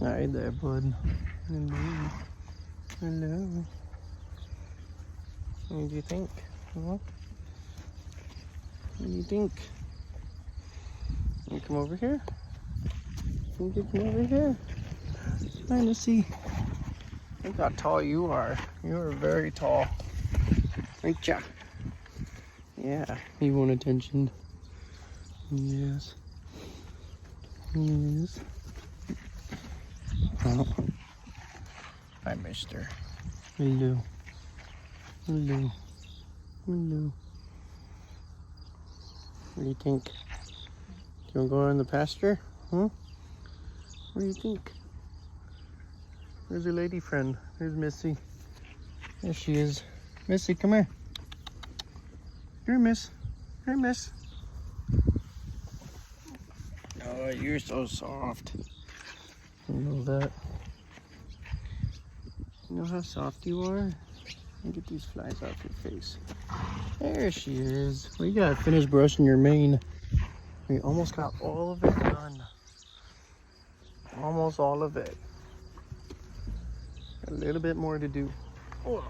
Hi there, bud. Hello. Hello. What do you think? Huh? What do you think? You come over here? You can come over here. Trying to see. Look how tall you are. You are very tall. Aren't ya? Yeah, you want attention. Yes. Yes. Oh. Hi, mister. Hello. Hello. Hello. What do you think? Do you want to go in the pasture? Huh? What do you think? There's your lady friend. There's Missy. There she is. Missy, come here. Here, Miss. Here, Miss. Oh, you're so soft. You know that. You know how soft you are? Let me get these flies off your face. There she is. Well, you gotta finish brushing your mane. We almost got all of it done. Almost all of it. A little bit more to do. Oh.